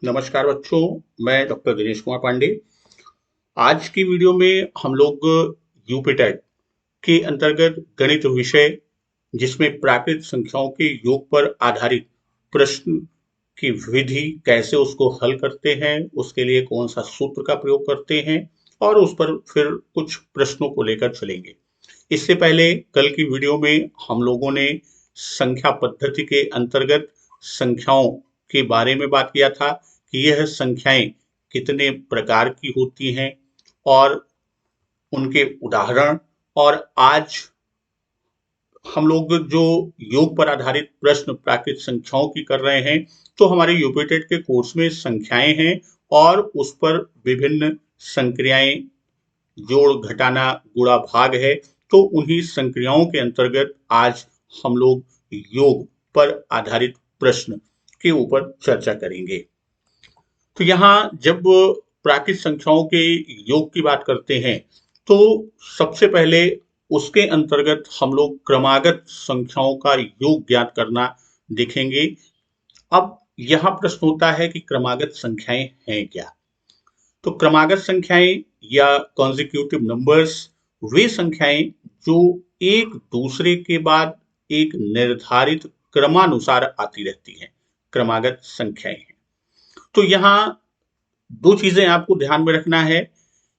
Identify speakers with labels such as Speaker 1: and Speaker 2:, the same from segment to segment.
Speaker 1: नमस्कार बच्चों, मैं डॉक्टर दिनेश कुमार पांडे। आज की वीडियो में हम लोग यूपीटेट के अंतर्गत गणित विषय जिसमें प्राकृत संख्याओं के योग पर आधारित प्रश्न की विधि कैसे उसको हल करते हैं, उसके लिए कौन सा सूत्र का प्रयोग करते हैं और उस पर फिर कुछ प्रश्नों को लेकर चलेंगे। इससे पहले कल की वीडियो में हम लोगों ने संख्या पद्धति के अंतर्गत संख्याओं के बारे में बात किया था कि यह संख्याएं कितने प्रकार की होती हैं और उनके उदाहरण। और आज हम लोग जो योग पर आधारित प्रश्न प्राकृत संख्याओं की कर रहे हैं, तो हमारे यूपीटेट के कोर्स में संख्याएं हैं और उस पर विभिन्न संक्रियाएं, जोड़ घटाना गुणा भाग है। तो उन्हीं संक्रियाओं के अंतर्गत आज हम लोग योग पर आधारित प्रश्न के ऊपर चर्चा करेंगे। तो यहाँ जब प्राकृत संख्याओं के योग की बात करते हैं तो सबसे पहले उसके अंतर्गत हम लोग क्रमागत संख्याओं का योग ज्ञात करना देखेंगे। अब यहाँ प्रश्न होता है कि क्रमागत संख्याएं हैं क्या। तो क्रमागत संख्याएं या कॉन्जिक्यूटिव नंबर्स वे संख्याएं जो एक दूसरे के बाद एक निर्धारित क्रमानुसार आती रहती हैं, क्रमागत संख्याएं हैं। तो यहाँ दो चीजें आपको ध्यान में रखना है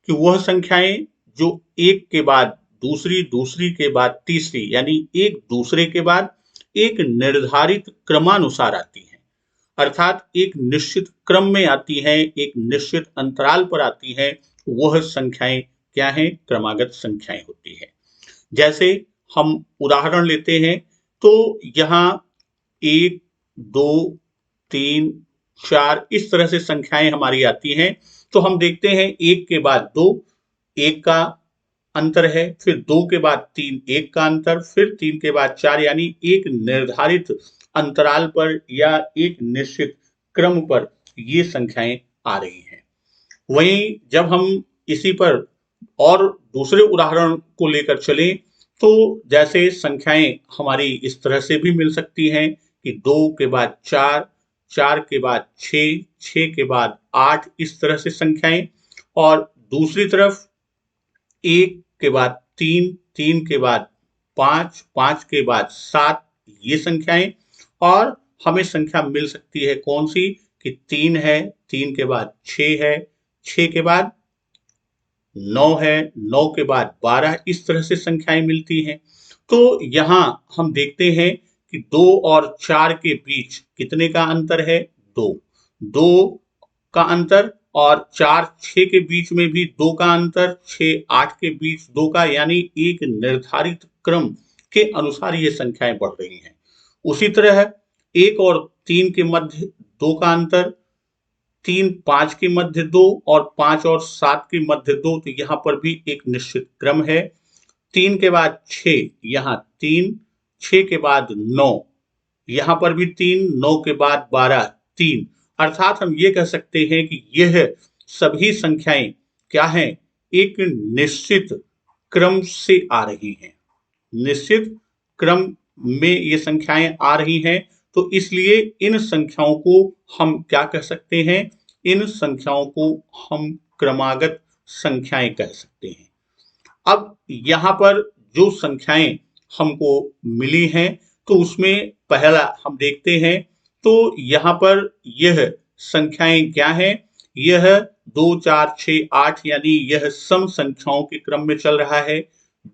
Speaker 1: कि वह संख्याएं जो एक के बाद दूसरी, दूसरी के बाद तीसरी, यानी एक दूसरे के बाद एक निर्धारित क्रमानुसार आती हैं, अर्थात एक निश्चित क्रम में आती हैं, एक निश्चित अंतराल पर आती हैं, वह संख्याएं क्या हैं? क्रमागत संख्याएं होती हैं। जैसे हम उदाहरण लेते हैं तो यहाँ 1, 2, 3, 4 इस तरह से संख्याएं हमारी आती हैं। तो हम देखते हैं 1 के बाद 2 1 का अंतर है, फिर 2 के बाद 3 1 का अंतर, फिर 3 के बाद 4, यानी एक निर्धारित अंतराल पर या एक निश्चित क्रम पर ये संख्याएं आ रही हैं। वहीं जब हम इसी पर और दूसरे उदाहरण को लेकर चलें तो जैसे संख्याएं हमारी इस तरह से भी मिल सकती हैं कि 2 के बाद 4, 4 के बाद 6, 6 के बाद 8 इस तरह से संख्याएं, और दूसरी तरफ 1 के बाद 3, 3 के बाद 5, 5 के बाद 7 ये संख्याएं। और हमें संख्या मिल सकती है कौन सी कि 3 है, 3 के बाद 6 है, 6 के बाद 9 है, 9 के बाद 12 इस तरह से संख्याएं मिलती हैं। तो यहाँ हम देखते हैं कि 2 और 4 के बीच कितने का अंतर है? 2 2 का अंतर, और 4 6 के बीच में भी 2 का अंतर, 6 8 के बीच 2 का, यानी एक निर्धारित क्रम के अनुसार ये संख्याएं बढ़ रही हैं। उसी तरह 1 और 3 के मध्य 2 का अंतर, 3 5 के मध्य 2 और 5 और 7 के मध्य 2, तो यहाँ पर भी एक निश्चित क्रम है। 3 के बाद 6, यहाँ 3, 6 के बाद 9, यहाँ पर भी 3, 9 के बाद 12 3, अर्थात हम ये कह सकते हैं कि यह सभी संख्याएं क्या हैं? एक निश्चित क्रम से आ रही हैं, निश्चित क्रम में ये संख्याएं आ रही हैं। तो इसलिए इन संख्याओं को हम क्या कह सकते हैं? इन संख्याओं को हम क्रमागत संख्याएं कह सकते हैं। अब यहाँ पर जो संख्याएं हमको मिली हैं तो उसमें पहला हम देखते हैं तो यहाँ पर यह संख्याएं क्या हैं? यह 2 4 6 8, यानी यह सम संख्याओं के क्रम में चल रहा है।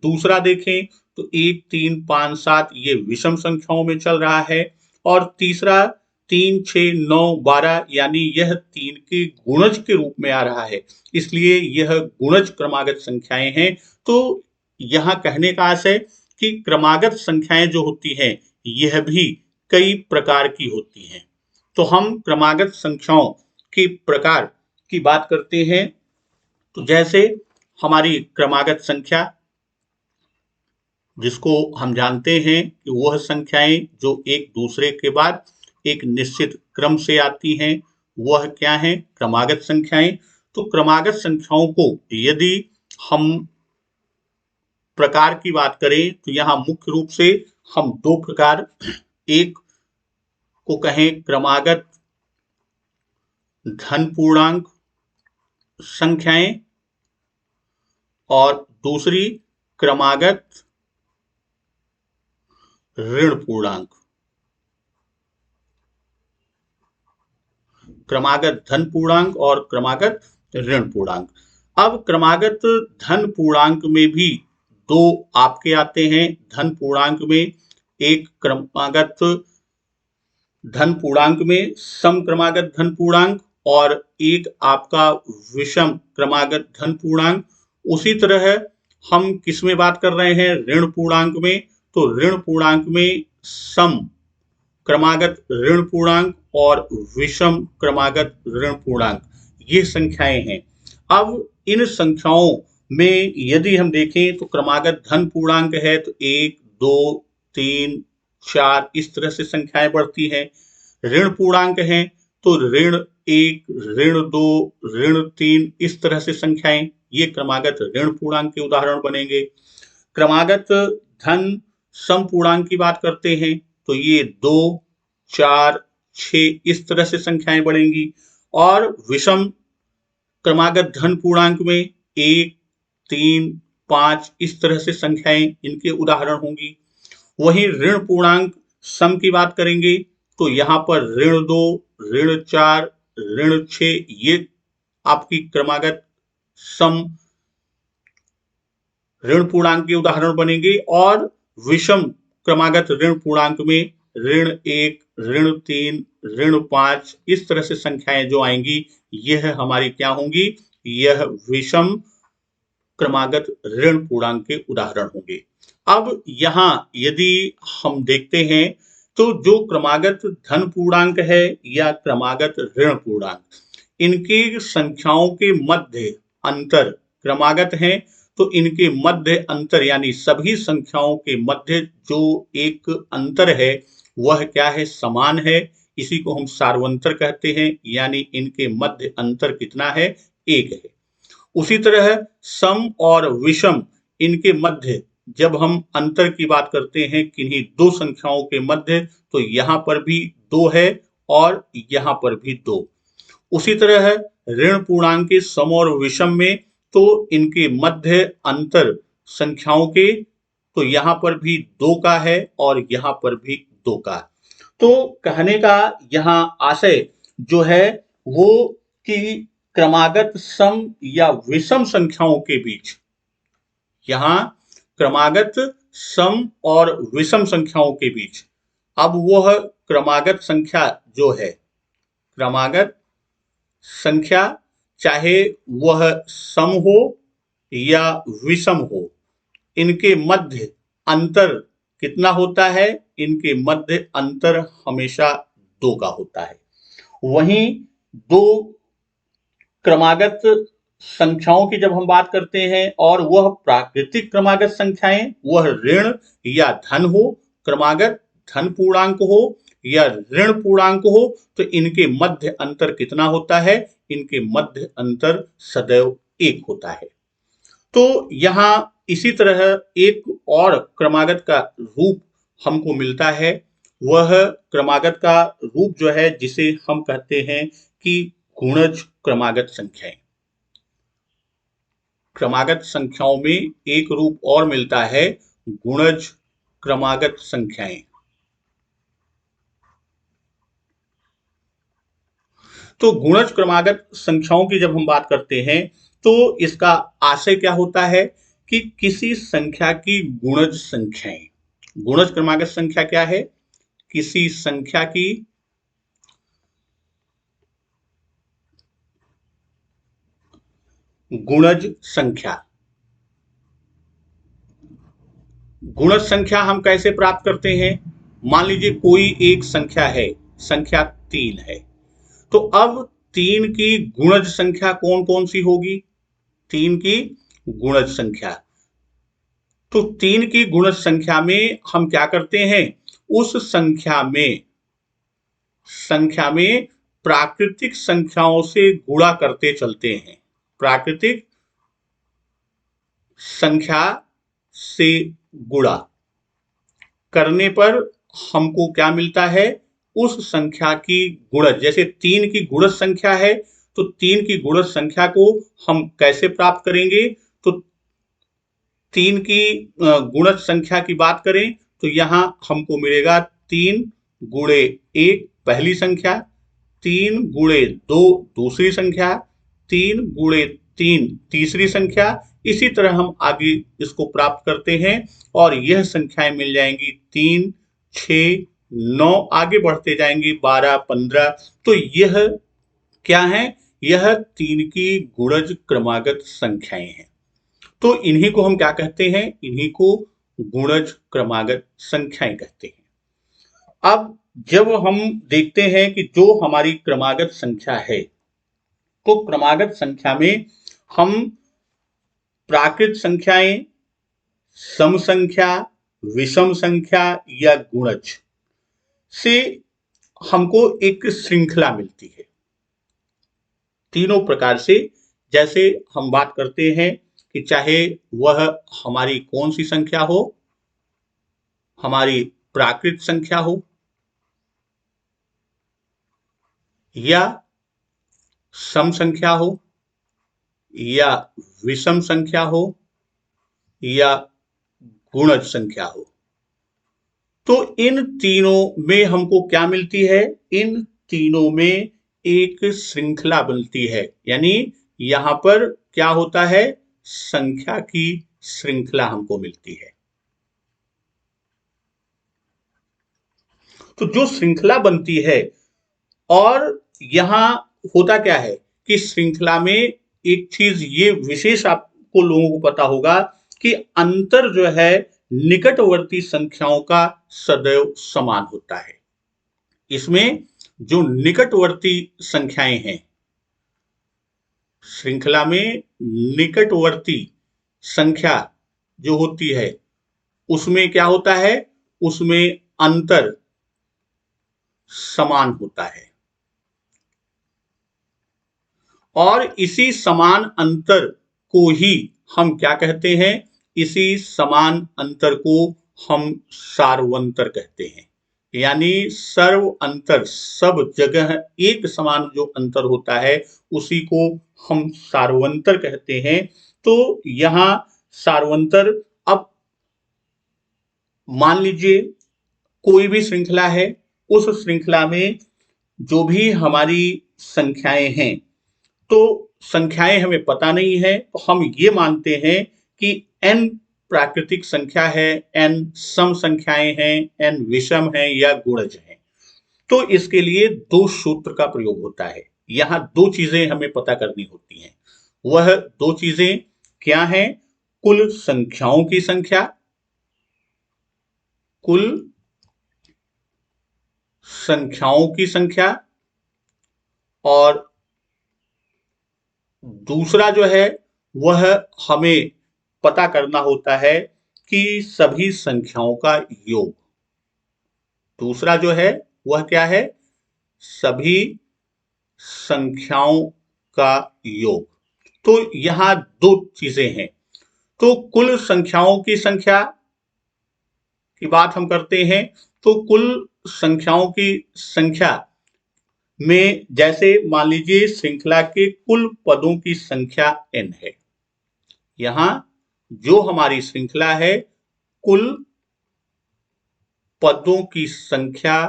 Speaker 1: दूसरा देखें तो 1 3 5 7 ये विषम संख्याओं में चल रहा है। और तीसरा 3 6 9 12, यानी यह 3 के गुणज के रूप में आ रहा है, इसलिए यह गुणज क्रमागत संख्याएं हैं। तो यहाँ कहने का आशय कि क्रमागत संख्याएं जो होती हैं यह भी कई प्रकार की होती हैं। तो हम क्रमागत संख्याओं के प्रकार की बात करते हैं। तो जैसे हमारी क्रमागत संख्या, जिसको हम जानते हैं कि वह संख्याएं जो एक दूसरे के बाद एक निश्चित क्रम से आती हैं, वह क्या है? क्रमागत संख्याएं। तो क्रमागत संख्याओं को यदि हम प्रकार की बात करें तो यहाँ मुख्य रूप से हम दो प्रकार, एक को कहें क्रमागत धन पूर्णांक संख्याएं और दूसरी क्रमागत ऋण पूर्णांक। क्रमागत धन पूर्णांक और क्रमागत ऋण पूर्णांक। अब क्रमागत धन पूर्णांक में भी दो आपके आते हैं। धन पूर्णांक में एक क्रमागत धन पूर्णांक में सम क्रमागत धन पूर्णांक और एक आपका विषम क्रमागत धन पूर्णांक। उसी तरह हम किस में बात कर रहे हैं? ऋण पूर्णांक में। तो ऋण पूर्णांक में सम क्रमागत ऋण पूर्णांक और विषम क्रमागत ऋण पूर्णांक, ये संख्याएं हैं। अब इन संख्याओं में यदि हम देखें तो क्रमागत धन पूर्णांक है तो 1, 2, 3, 4 इस तरह से संख्याएं बढ़ती हैं। ऋण पूर्णांक हैं तो ऋण 1, ऋण 2, ऋण 3 इस तरह से संख्याएं, ये क्रमागत ऋण पूर्णांक के उदाहरण बनेंगे। क्रमागत धन सम पूर्णांक की बात करते हैं तो ये 2, 4, 6 इस तरह से संख्याएं बढ़ेंगी। और विषम क्रमागत धन पूर्णांक में 1, 3, 5 इस तरह से संख्याएं इनके उदाहरण होंगी। वहीं ऋण पूर्णांक सम की बात करेंगे तो यहाँ पर ऋण 2, ऋण 4, ऋण 6 ये आपकी क्रमागत सम ऋण पूर्णांक के उदाहरण बनेंगे। और विषम क्रमागत ऋण पूर्णांक में ऋण 1, ऋण 3, ऋण 5 इस तरह से संख्याएं जो आएंगी यह हमारी क्या होंगी? यह विषम क्रमागत ऋण पूर्णांक के उदाहरण होंगे। अब यहाँ यदि हम देखते हैं तो जो क्रमागत धन पूर्णांक है या क्रमागत ऋण पूर्णांक, इनकी संख्याओं के मध्य अंतर क्रमागत है तो इनके मध्य अंतर यानी सभी संख्याओं के मध्य जो एक अंतर है वह क्या है? समान है। इसी को हम सार्वंतर कहते हैं, यानी इनके मध्य अंतर कितना है? 1 है। उसी तरह सम और विषम, इनके मध्य जब हम अंतर की बात करते हैं किन्हीं दो संख्याओं के मध्य, तो यहाँ पर भी 2 है और यहाँ पर भी 2। उसी तरह ऋण पूर्णांक के सम और विषम में तो इनके मध्य अंतर संख्याओं के, तो यहाँ पर भी 2 का है और यहाँ पर भी 2 का। तो कहने का यहाँ आशय जो है वो कि क्रमागत सम या विषम संख्याओं के बीच, यहाँ क्रमागत सम और विषम संख्याओं के बीच, अब वह क्रमागत संख्या जो है, क्रमागत संख्या चाहे वह सम हो या विषम हो, इनके मध्य अंतर कितना होता है? इनके मध्य अंतर हमेशा 2 का होता है। वहीं दो क्रमागत संख्याओं की जब हम बात करते हैं और वह प्राकृतिक क्रमागत संख्याएं, वह ऋण या धन हो, क्रमागत धन पूर्णांक हो या ऋण पूर्णांक हो, तो इनके मध्य अंतर कितना होता है? इनके मध्य अंतर सदैव 1 होता है। तो यहाँ इसी तरह एक और क्रमागत का रूप हमको मिलता है। वह क्रमागत का रूप जो है जिसे हम कहते हैं कि गुणज क्रमागत संख्याएं। क्रमागत संख्याओं में एक रूप और मिलता है, गुणज क्रमागत संख्याएं। तो गुणज क्रमागत संख्याओं की जब हम बात करते हैं तो इसका आशय क्या होता है कि किसी संख्या की गुणज संख्याएं। गुणज क्रमागत संख्या क्या है? किसी संख्या की गुणज संख्या। गुणज संख्या हम कैसे प्राप्त करते हैं? मान लीजिए कोई एक संख्या है, संख्या 3 है, तो अब 3 की गुणज संख्या कौन कौन सी होगी? 3 की गुणज संख्या। तो 3 की गुणज संख्या में हम क्या करते हैं? उस संख्या में प्राकृतिक संख्याओं से गुणा करते चलते हैं। प्राकृतिक संख्या से गुणा करने पर हमको क्या मिलता है? उस संख्या की गुणज, जैसे 3 की गुणज संख्या है तो 3 की गुणज संख्या को हम कैसे प्राप्त करेंगे? तो 3 की गुणज संख्या की बात करें तो यहां हमको मिलेगा 3 गुणे 1 पहली संख्या, 3 गुणे 2 दूसरी संख्या, 3 गुणे 3 तीसरी संख्या। इसी तरह हम आगे इसको प्राप्त करते हैं और यह संख्याएं मिल जाएंगी 3, 6, 9, आगे बढ़ते जाएंगे 12, 15। तो यह क्या है? यह 3 की गुणज क्रमागत संख्याएं हैं। तो इन्हीं को हम क्या कहते हैं? इन्हीं को गुणज क्रमागत संख्याएं कहते हैं। अब जब हम देखते हैं कि जो हमारी क्रमागत संख्या है, तो क्रमागत संख्या में हम प्राकृत संख्याएं, सम संख्या, विषम संख्या या गुणज से हमको एक श्रृंखला मिलती है। तीनों प्रकार से, जैसे हम बात करते हैं कि चाहे वह हमारी कौन सी संख्या हो, हमारी प्राकृत संख्या हो या सम संख्या हो या विषम संख्या हो या गुणज संख्या हो, तो इन तीनों में हमको क्या मिलती है? इन तीनों में एक श्रृंखला बनती है। यानी यहां पर क्या होता है? संख्या की श्रृंखला हमको मिलती है। तो जो श्रृंखला बनती है, और यहां होता क्या है कि श्रृंखला में एक चीज ये विशेष आपको लोगों को पता होगा कि अंतर जो है निकटवर्ती संख्याओं का सदैव समान होता है। इसमें जो निकटवर्ती संख्याएं हैं, श्रृंखला में निकटवर्ती संख्या जो होती है उसमें क्या होता है? उसमें अंतर समान होता है और इसी समान अंतर को ही हम क्या कहते हैं? इसी समान अंतर को हम सार्वंतर कहते हैं। यानी सर्व अंतर, सब जगह एक समान जो अंतर होता है उसी को हम सार्वंतर कहते हैं। तो यहां सार्वंतर, अब मान लीजिए कोई भी श्रृंखला है, उस श्रृंखला में जो भी हमारी संख्याएं हैं, तो संख्याएं हमें पता नहीं है, तो हम ये मानते हैं कि n प्राकृतिक संख्या है, n सम संख्याएं हैं, n विषम है या गुणज है। तो इसके लिए दो सूत्र का प्रयोग होता है। यहां दो चीजें हमें पता करनी होती हैं। वह दो चीजें क्या हैं? कुल संख्याओं की संख्या, कुल संख्याओं की संख्या, और दूसरा जो है वह हमें पता करना होता है कि सभी संख्याओं का योग। दूसरा जो है वह क्या है? सभी संख्याओं का योग। तो यहां दो चीजें हैं। तो कुल संख्याओं की संख्या की बात हम करते हैं, तो कुल संख्याओं की संख्या में जैसे मान लीजिए श्रृंखला के कुल पदों की संख्या n है। यहां जो हमारी श्रृंखला है, कुल पदों की संख्या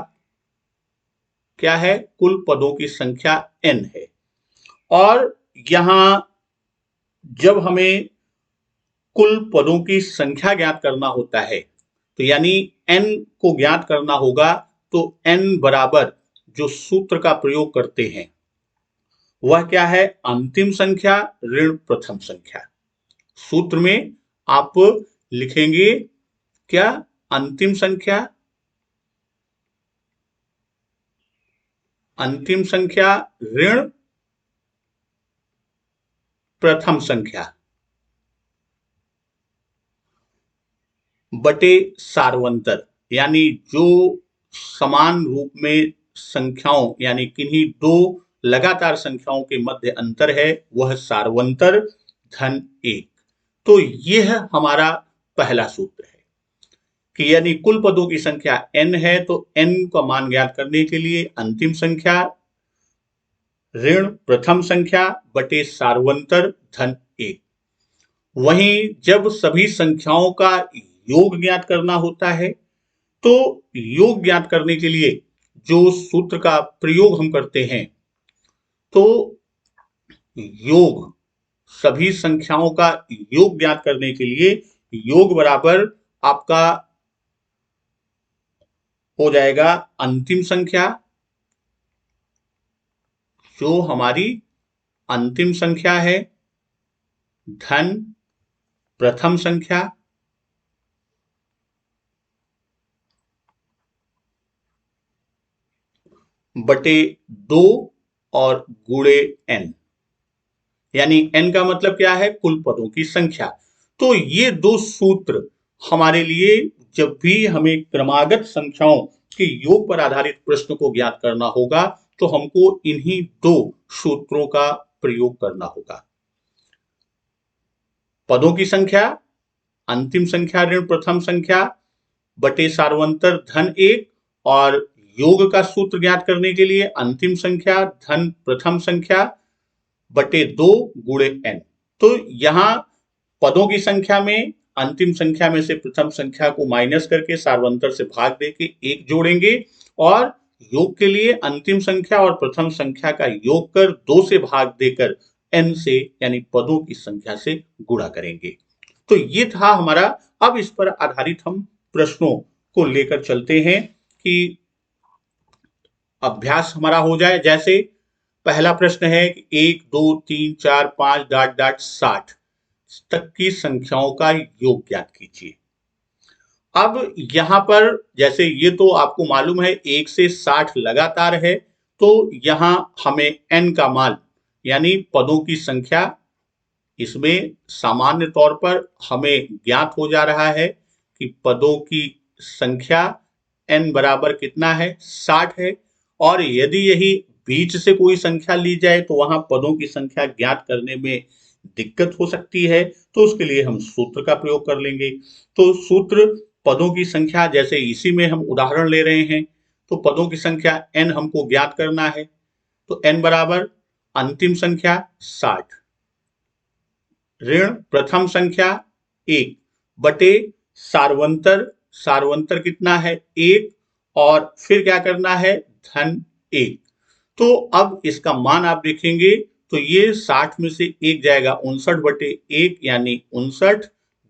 Speaker 1: क्या है? कुल पदों की संख्या n है। और यहां जब हमें कुल पदों की संख्या ज्ञात करना होता है, तो यानी n को ज्ञात करना होगा, तो n बराबर जो सूत्र का प्रयोग करते हैं वह क्या है? अंतिम संख्या ऋण प्रथम संख्या। सूत्र में आप लिखेंगे क्या? अंतिम संख्या, अंतिम संख्या ऋण प्रथम संख्या बटे सार्वंतर। यानी जो समान रूप में संख्याओं, यानी किन्हीं दो लगातार संख्याओं के मध्य अंतर है, वह सार्वंतर धन 1। तो यह हमारा पहला सूत्र है कि यानी कुल पदों की संख्या n है, तो n का मान ज्ञात करने के लिए अंतिम संख्या ऋण प्रथम संख्या बटे सार्वंतर धन 1। वहीं जब सभी संख्याओं का योग ज्ञात करना होता है, तो योग ज्ञात करने के लिए जो सूत्र का प्रयोग हम करते हैं, तो योग सभी संख्याओं का योग ज्ञात करने के लिए योग बराबर आपका हो जाएगा अंतिम संख्या, जो हमारी अंतिम संख्या है, धन प्रथम संख्या बटे 2 और गुणे n। यानी n का मतलब क्या है? कुल पदों की संख्या। तो ये दो सूत्र हमारे लिए जब भी हमें क्रमागत संख्याओं के योग पर आधारित प्रश्न को ज्ञात करना होगा, तो हमको इन्हीं दो सूत्रों का प्रयोग करना होगा। पदों की संख्या अंतिम संख्या ऋण प्रथम संख्या बटे सार्वंतर धन 1, और योग का सूत्र ज्ञात करने के लिए अंतिम संख्या धन प्रथम संख्या बटे 2 गुणे n। तो यहां पदों की संख्या में अंतिम संख्या में से प्रथम संख्या को माइनस करके सार्वंतर से भाग देके 1 जोड़ेंगे, और योग के लिए अंतिम संख्या और प्रथम संख्या का योग कर 2 से भाग देकर n से यानी पदों की संख्या से गुणा करेंगे। तो ये था हमारा। अब इस पर आधारित हम प्रश्नों को लेकर चलते हैं कि अभ्यास हमारा हो जाए। जैसे पहला प्रश्न है कि 1 2 3 4 5 डॉट डॉट 60 तक की संख्याओं का योग ज्ञात कीजिए। अब यहां पर जैसे ये तो आपको मालूम है 1 से 60 लगातार है, तो यहां हमें n का मान यानी पदों की संख्या, इसमें सामान्य तौर पर हमें ज्ञात हो जा रहा है कि पदों की संख्या n बराबर कितना है? 60 है। और यदि यही बीच से कोई संख्या ली जाए तो वहां पदों की संख्या ज्ञात करने में दिक्कत हो सकती है, तो उसके लिए हम सूत्र का प्रयोग कर लेंगे। तो सूत्र पदों की संख्या, जैसे इसी में हम उदाहरण ले रहे हैं, तो पदों की संख्या n हमको ज्ञात करना है, तो n बराबर अंतिम संख्या 60 ऋण प्रथम संख्या 1 बटे सार्वंतर, सार्वंतर कितना है? 1, और फिर क्या करना है? धन 1। तो अब इसका मान आप देखेंगे तो ये 60 में से 1 जाएगा 59 बटे 1 यानी 59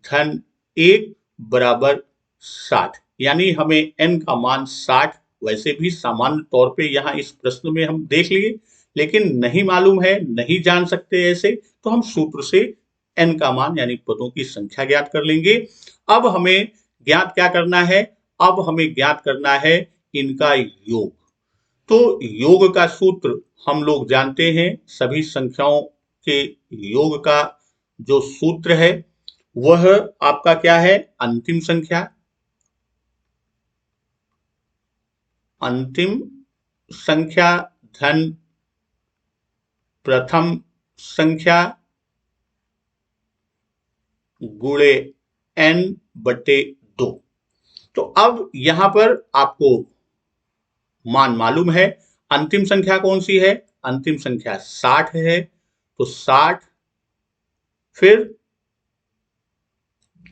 Speaker 1: धन 1 बराबर 60। यानी हमें n का मान 60 वैसे भी सामान्य तौर पे यहाँ इस प्रश्न में हम देख लिए, लेकिन नहीं मालूम है, नहीं जान सकते ऐसे, तो हम सूत्र से n का मान यानी पदों की संख्या ज्ञात कर लेंगे। अब हमें ज्ञात क्या करना है? अब हमें ज्ञात करना है इनका योग। तो योग का सूत्र हम लोग जानते हैं, सभी संख्याओं के योग का जो सूत्र है वह आपका क्या है? अंतिम संख्या, अंतिम संख्या धन प्रथम संख्या गुणे n बटे 2। तो अब यहां पर आपको मान मालूम है। अंतिम संख्या कौन सी है? अंतिम संख्या 60 है, तो 60 फिर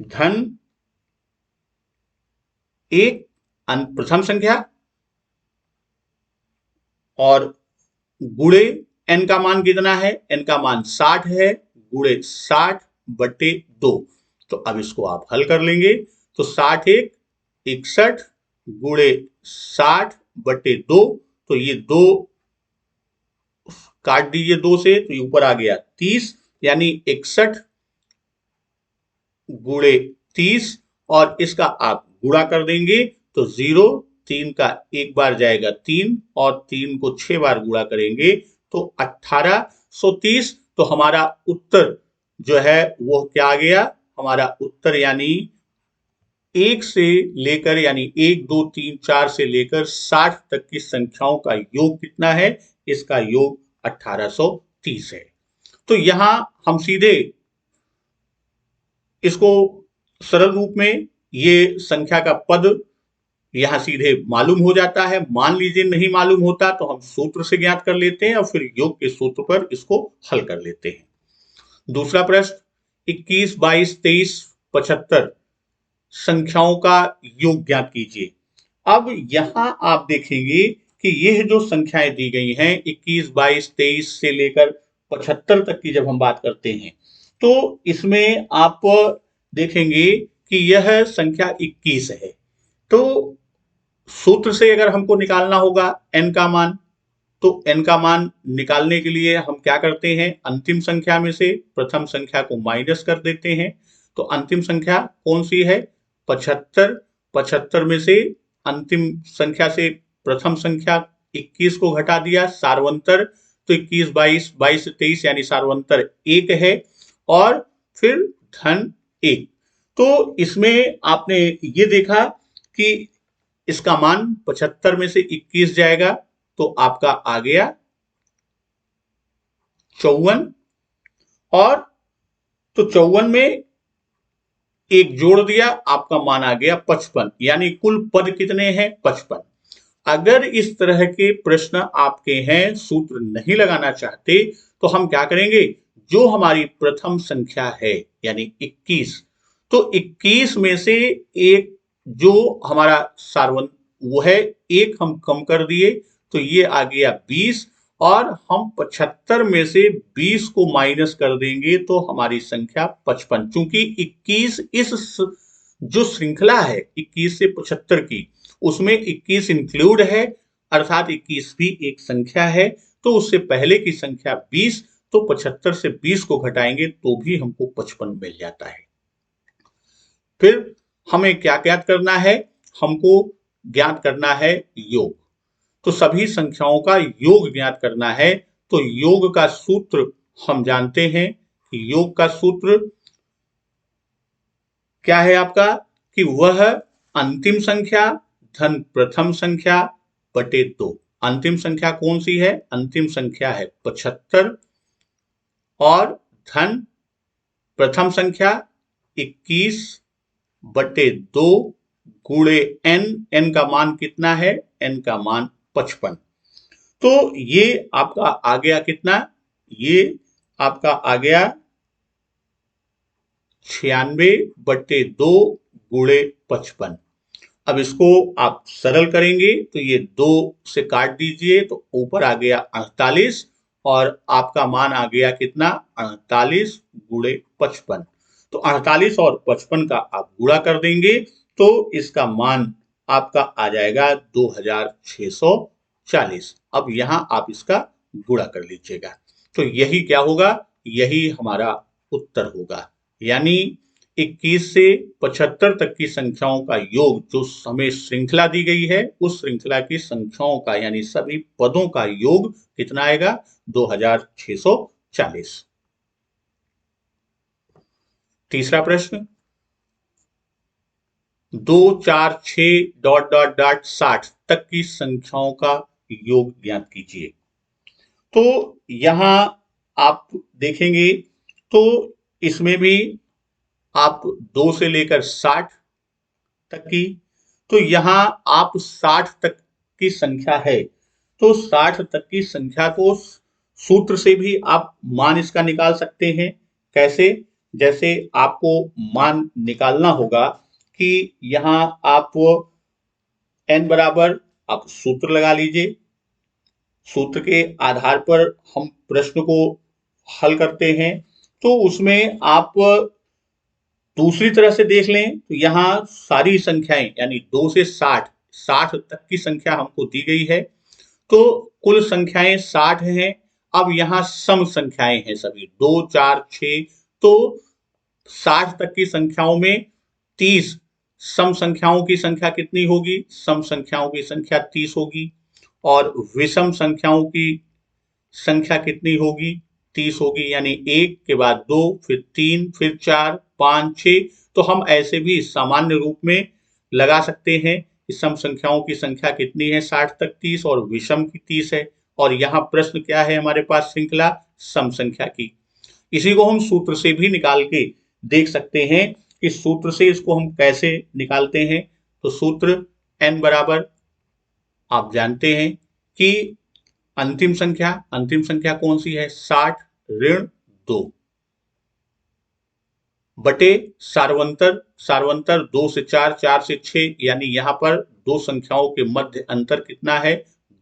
Speaker 1: धन 1 प्रथम संख्या और गुणे n का मान कितना है? n का मान 60 है, गुणे 60 बटे 2। तो अब इसको आप हल कर लेंगे, तो 60 1 61 गुणे 60 बटे 2, तो ये 2 काट दीजिए 2 से, तो ये ऊपर आ गया 30, यानी 61 गुणे 30, और इसका आप गुणा कर देंगे तो 0 3 का एक बार जाएगा 3, और 3 को 6 बार गुणा करेंगे तो 1830। तो हमारा उत्तर जो है वो क्या आ गया? हमारा उत्तर यानी 1 से लेकर यानी 1 2 3 4 से लेकर 60 तक की संख्याओं का योग कितना है? इसका योग 1830 है। तो यहां हम सीधे इसको सरल रूप में ये संख्या का पद यहां सीधे मालूम हो जाता है। मान लीजिए नहीं मालूम होता तो हम सूत्र से ज्ञात कर लेते हैं और फिर योग के सूत्र पर इसको हल कर लेते हैं। दूसरा प्रश्न 21, 22, 23, 75 संख्याओं का योग ज्ञात कीजिए। अब यहां आप देखेंगे कि यह जो संख्याएं दी गई हैं 21, 22, 23 से लेकर 75 तक की जब हम बात करते हैं तो इसमें आप देखेंगे कि यह संख्या 21 है। तो सूत्र से अगर हमको निकालना होगा n का मान, तो n का मान निकालने के लिए हम क्या करते हैं, अंतिम संख्या में से प्रथम संख्या को माइनस कर देते हैं। तो अंतिम संख्या कौन सी है, 75। 75 में से अंतिम संख्या से प्रथम संख्या 21 को घटा दिया, सार्वंतर। तो 21, 22, 22 से 23 यानी सार्वंतर 1 है और फिर धन 1। तो इसमें आपने ये देखा कि इसका मान 75 में से 21 जाएगा तो आपका आ गया 54। और तो 54 में एक जोड़ दिया, आपका मान आ गया 55। यानी कुल पद कितने हैं, 55। अगर इस तरह के प्रश्न आपके हैं, सूत्र नहीं लगाना चाहते, तो हम क्या करेंगे, जो हमारी प्रथम संख्या है यानी 21, तो 21 में से एक जो हमारा सार्वंत वो है, एक हम कम कर दिए तो ये आ गया 20 और हम 75 में से 20 को माइनस कर देंगे तो हमारी संख्या 55। चूंकि 21 इस जो श्रृंखला है 21 से 75 की, उसमें 21 इंक्लूड है, अर्थात 21 भी एक संख्या है। तो उससे पहले की संख्या 20, तो 75 से 20 को घटाएंगे तो भी हमको 55 मिल जाता है। फिर हमें क्या ज्ञात करना है, हमको ज्ञात करना है योग। तो सभी संख्याओं का योग ज्ञात करना है। तो योग का सूत्र हम जानते हैं कि योग का सूत्र क्या है आपका, कि वह अंतिम संख्या धन प्रथम संख्या बटे 2। अंतिम संख्या कौन सी है, अंतिम संख्या है 75 और धन प्रथम संख्या 21 बटे 2 गुणे n। n का मान कितना है, n का मान 55। तो ये आपका आ गया कितना, ये आपका आ गया 96 बटे 2 गुणे 55। अब इसको आप सरल करेंगे तो ये 2 से काट दीजिए तो ऊपर आ गया 48 और आपका मान आ गया कितना, 48 गुणे 55। तो 48 और 55 का आप गुणा कर देंगे तो इसका मान आपका आ जाएगा 2640। अब यहां आप इसका गुणा कर लीजिएगा तो यही क्या होगा, यही हमारा उत्तर होगा। यानी 21 से 75 तक की संख्याओं का योग जो हमें श्रृंखला दी गई है, उस श्रृंखला की संख्याओं का यानी सभी पदों का योग कितना आएगा, 2640। तीसरा प्रश्न 2, 4, 6 डॉट डॉट डॉट 60 तक की संख्याओं का योग ज्ञात कीजिए। तो यहां आप देखेंगे तो इसमें भी आप 2 से लेकर 60 तक की, तो यहां आप 60 तक की संख्या है तो 60 तक की संख्या को सूत्र से भी आप मान इसका निकाल सकते हैं। कैसे, जैसे आपको मान निकालना होगा कि यहां आप n बराबर आप सूत्र लगा लीजिए, सूत्र के आधार पर हम प्रश्न को हल करते हैं। तो उसमें आप दूसरी तरह से देख लें तो यहाँ सारी संख्याएं यानी 2 से 60 तक की संख्या हमको दी गई है, तो कुल संख्याएं 60 हैं। अब यहाँ सम संख्याएं हैं सभी 2, 4, 6, तो 60 तक की संख्याओं में 30 सम संख्याओं की संख्या कितनी होगी, सम संख्याओं की संख्या 30 होगी और विषम संख्याओं की संख्या कितनी होगी, 30 होगी। यानी 1 के बाद 2, फिर 3, फिर 4, 5, 6। तो हम ऐसे भी सामान्य रूप में लगा सकते हैं कि सम संख्याओं की संख्या कितनी है, 60 तक 30 और विषम की 30 है। और यहाँ प्रश्न क्या है हमारे पास, श्रृंखला सम संख्या की। इसी को हम सूत्र से भी निकाल के देख सकते हैं इस सूत्र से इसको हम कैसे निकालते हैं। तो सूत्र n बराबर आप जानते हैं कि अंतिम संख्या कौन सी है, 60 ऋण 2 बटे सार्वंतर 2 से 4, 4 से 6, यानी यहां पर दो संख्याओं के मध्य अंतर कितना है,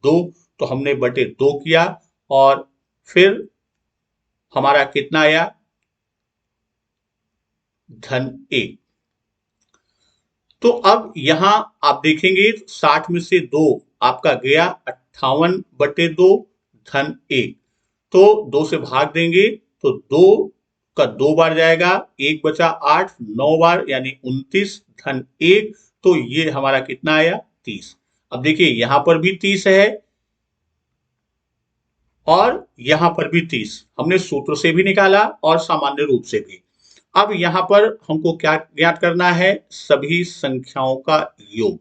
Speaker 1: 2। तो हमने बटे 2 किया और फिर हमारा कितना आया, धन 1। तो अब यहां आप देखेंगे 60 में से 2 आपका गया, 58 बटे 2 धन 1। तो 2 से भाग देंगे तो 2 का 2 बार जाएगा, 1 बचा 8, 9 बार यानी 29 धन 1। तो ये हमारा कितना आया, 30। अब देखिए यहां पर भी 30 है और यहां पर भी 30, हमने सूत्र से भी निकाला और सामान्य रूप से भी। अब यहां पर हमको क्या ज्ञात करना है, सभी संख्याओं का योग।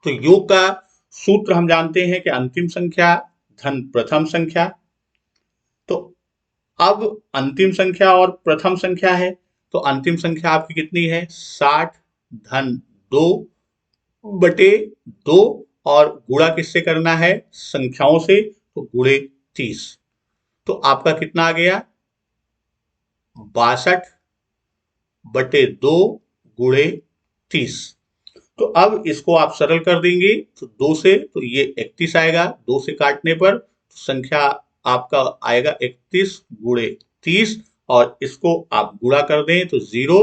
Speaker 1: तो योग का सूत्र हम जानते हैं कि अंतिम संख्या धन प्रथम संख्या। तो अब अंतिम संख्या और प्रथम संख्या है, तो अंतिम संख्या आपकी कितनी है, 60 धन 2 बटे 2 और गुणा किससे करना है, संख्याओं से, तो गुणे 30। तो आपका कितना आ गया, 62 बटे 2 गुणे 30। तो अब इसको आप सरल कर देंगे तो 2 से, तो ये 31 आएगा, 2 से काटने पर तो संख्या आपका आएगा 31 गुणे 30 और इसको आप गुणा कर दें तो 0,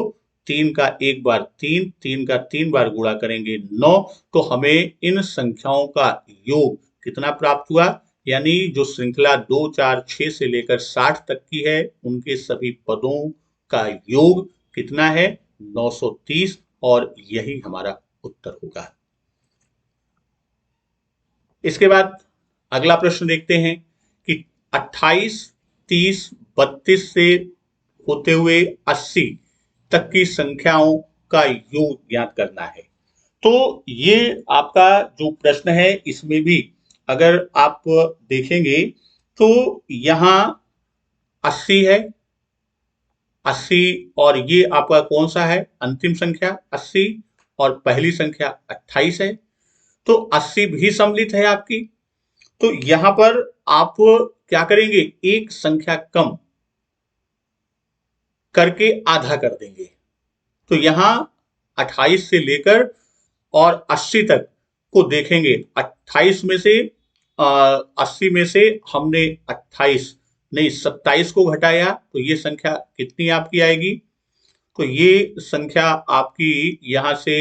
Speaker 1: 3 का एक बार 3, 3 का 3 बार गुणा करेंगे 9। तो हमें इन संख्याओं का योग कितना प्राप्त हुआ, यानी जो श्रृंखला 2, 4, 6 से लेकर 60 तक की है उनके सभी पदों का योग कितना है, 930। और यही हमारा उत्तर होगा। इसके बाद अगला प्रश्न देखते हैं कि 28, 30, 32 से होते हुए 80 तक की संख्याओं का योग ज्ञात करना है। तो ये आपका जो प्रश्न है इसमें भी अगर आप देखेंगे तो यहां 80 है, 80 और ये आपका कौन सा है, अंतिम संख्या 80 और पहली संख्या 28 है। तो 80 भी सम्मिलित है आपकी। तो यहां पर आप क्या करेंगे, एक संख्या कम करके आधा कर देंगे। तो यहां 28 से लेकर और 80 तक को देखेंगे, 28 में से 80 में से हमने 27 को घटाया तो ये संख्या कितनी आपकी आएगी, तो ये संख्या आपकी यहां से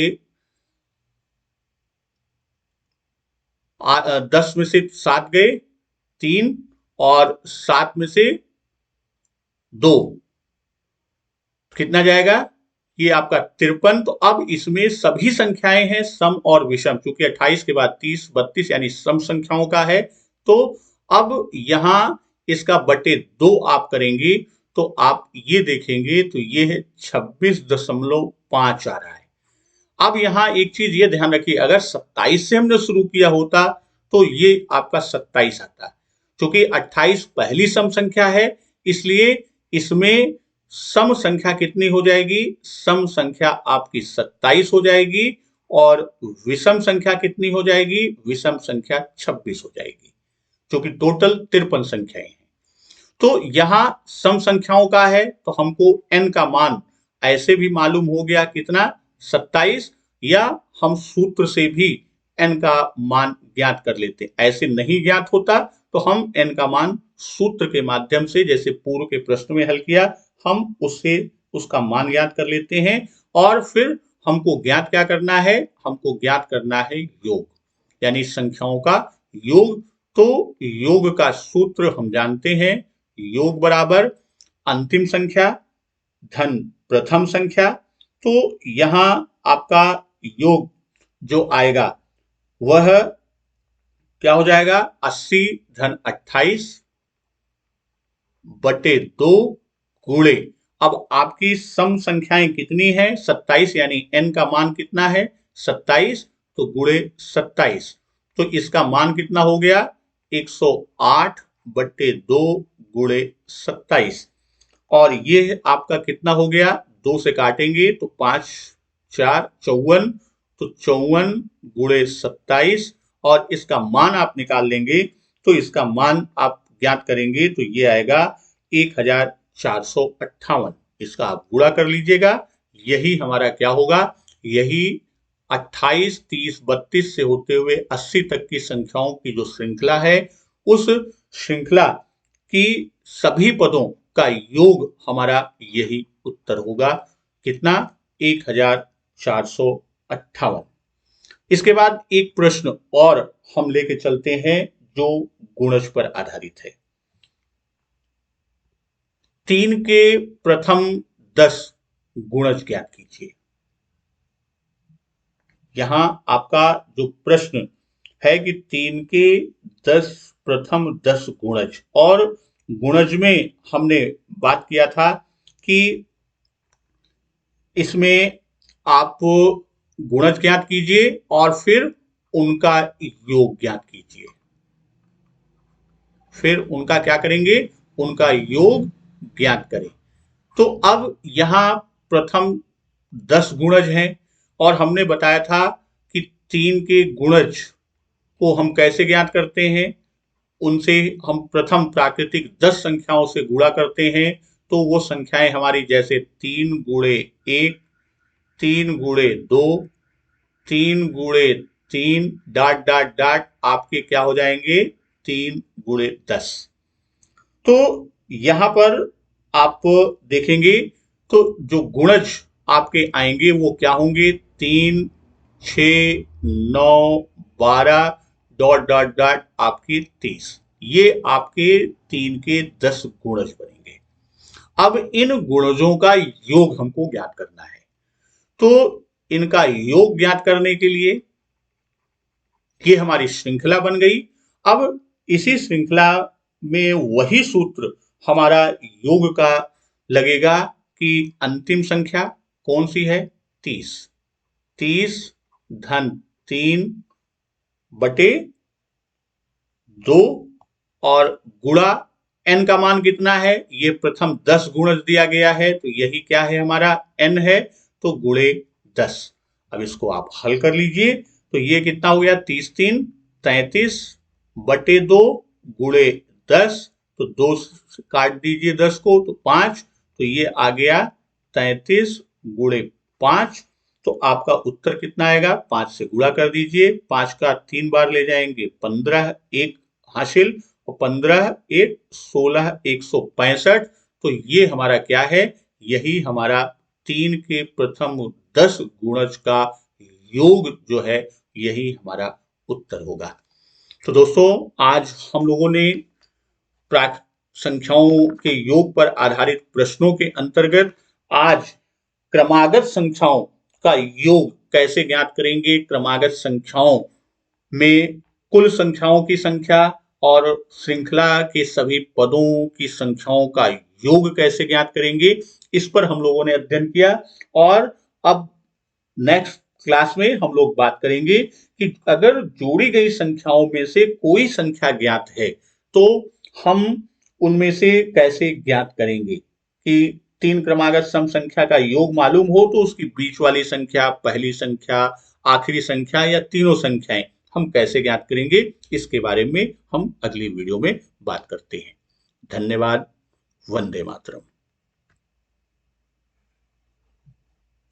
Speaker 1: 10 में से 7 गए 3 और 7 में से 2 कितना जाएगा, ये आपका 53। तो अब इसमें सभी संख्याएं हैं सम और विषम, क्योंकि 28 के बाद 30, 32 यानी सम संख्याओं का है। तो अब यहां इसका बटे 2 आप करेंगे तो आप ये देखेंगे तो ये है 26.5 आ रहा है। अब यहां एक चीज ये ध्यान रखिए, अगर 27 से हमने शुरू किया होता तो ये आपका 27 आता, क्योंकि 28 पहली सम संख्या है इसलिए इसमें सम संख्या कितनी हो जाएगी, सम संख्या आपकी 27 हो जाएगी और विषम संख्या कितनी हो जाएगी, विषम संख्या 26 हो जाएगी, क्योंकि टोटल 53 संख्याएं हैं। तो यहां सम संख्याओं का है तो हमको n का मान ऐसे भी मालूम हो गया कितना, 27, या हम सूत्र से भी n का मान ज्ञात कर लेते। ऐसे नहीं ज्ञात होता तो हम n का मान सूत्र के माध्यम से, जैसे पूर्व के प्रश्न में हल किया, हम उससे उसका मान ज्ञात कर लेते हैं। और फिर हमको ज्ञात क्या करना है, हमको ज्ञात करना है योग, यानी संख्याओं का योग। तो योग का सूत्र हम जानते हैं, योग बराबर अंतिम संख्या धन प्रथम संख्या। तो यहां आपका योग जो आएगा वह क्या हो जाएगा, 80 धन 28 बटे 2 गुणे, अब आपकी सम संख्याएं कितनी है, 27, यानी n का मान कितना है 27, तो गुणे 27, तो इसका मान कितना हो गया 108 बटे 2 गुणे 27 और ये आपका कितना हो गया 2 से काटेंगे तो 5 4 54, तो 54 गुणे 27 और इसका मान आप निकाल लेंगे तो इसका मान आप ज्ञात करेंगे तो ये आएगा 1458। इसका आप गुणा कर लीजिएगा, यही हमारा क्या होगा, यही 28, 30, 32 से होते हुए 80 तक की संख्याओं की जो श्रृंखला है, उस श्रृंखला की सभी पदों का योग हमारा यही उत्तर होगा। कितना? 1458। इसके बाद एक प्रश्न और हम लेके चलते हैं जो गुणज पर आधारित है। 3 के प्रथम 10 गुणज ज्ञात कीजिए। यहां आपका जो प्रश्न है कि 3 के 10 प्रथम 10 गुणज, और गुणज में हमने बात किया था कि इसमें आप गुणज ज्ञात कीजिए और फिर उनका योग ज्ञात कीजिए। फिर उनका क्या करेंगे, उनका योग ज्ञात करें। तो अब यहां प्रथम 10 गुणज हैं और हमने बताया था कि 3 के गुणज को हम कैसे ज्ञात करते हैं, उनसे हम प्रथम प्राकृतिक 10 संख्याओं से गुणा करते हैं। तो वो संख्याएं हमारी जैसे 3 गुणे 1, 3 गुणे 2, 3 गुणे 3 डाट डाट डाट आपके क्या हो जाएंगे, 3 गुणे 10। तो यहां पर आप देखेंगे तो जो गुणज आपके आएंगे वो क्या होंगे, 3, 6, 9, 12 डॉट डॉट डॉट आपके 30। ये आपके 3 के 10 गुणज बनेंगे। अब इन गुणजों का योग हमको ज्ञात करना है। तो इनका योग ज्ञात करने के लिए ये हमारी श्रृंखला बन गई। अब इसी श्रृंखला में वही सूत्र हमारा योग का लगेगा कि अंतिम संख्या कौन सी है, 30। 30 धन 3 बटे 2 और गुणा n का मान कितना है, ये प्रथम 10 गुणज दिया गया है तो यही क्या है हमारा n है, तो गुणे 10। अब इसको आप हल कर लीजिए तो ये कितना हो गया, 30 3 33 बटे 2 गुणे 10, तो 2 काट दीजिए 10 को तो 5, तो ये आ गया 33 गुणे 5। तो आपका उत्तर कितना आएगा, 5 से गुणा कर दीजिए, 5 का 3 बार ले जाएंगे 15, 1 हासिल, और 15 1 16 165। तो ये हमारा क्या है, यही हमारा 3 के प्रथम 10 गुणज का योग जो है यही हमारा उत्तर होगा। तो दोस्तों आज हम लोगों ने संख्याओं के योग पर आधारित प्रश्नों के अंतर्गत आज क्रमागत संख्याओं का योग कैसे ज्ञात करेंगे, क्रमागत संख्याओं में कुल संख्याओं की संख्या और श्रृंखला के सभी पदों की संख्याओं का योग कैसे ज्ञात करेंगे, इस पर हम लोगों ने अध्ययन किया। और अब नेक्स्ट क्लास में हम लोग बात करेंगे कि अगर जोड़ी गई संख्याओं में से कोई संख्या ज्ञात है तो हम उनमें से कैसे ज्ञात करेंगे कि 3 क्रमागत सम संख्या का योग मालूम हो तो उसकी बीच वाली संख्या, पहली संख्या, आखिरी संख्या या तीनों संख्याएं हम कैसे ज्ञात करेंगे, इसके बारे में हम अगली वीडियो में बात करते हैं। धन्यवाद। वंदे मातरम।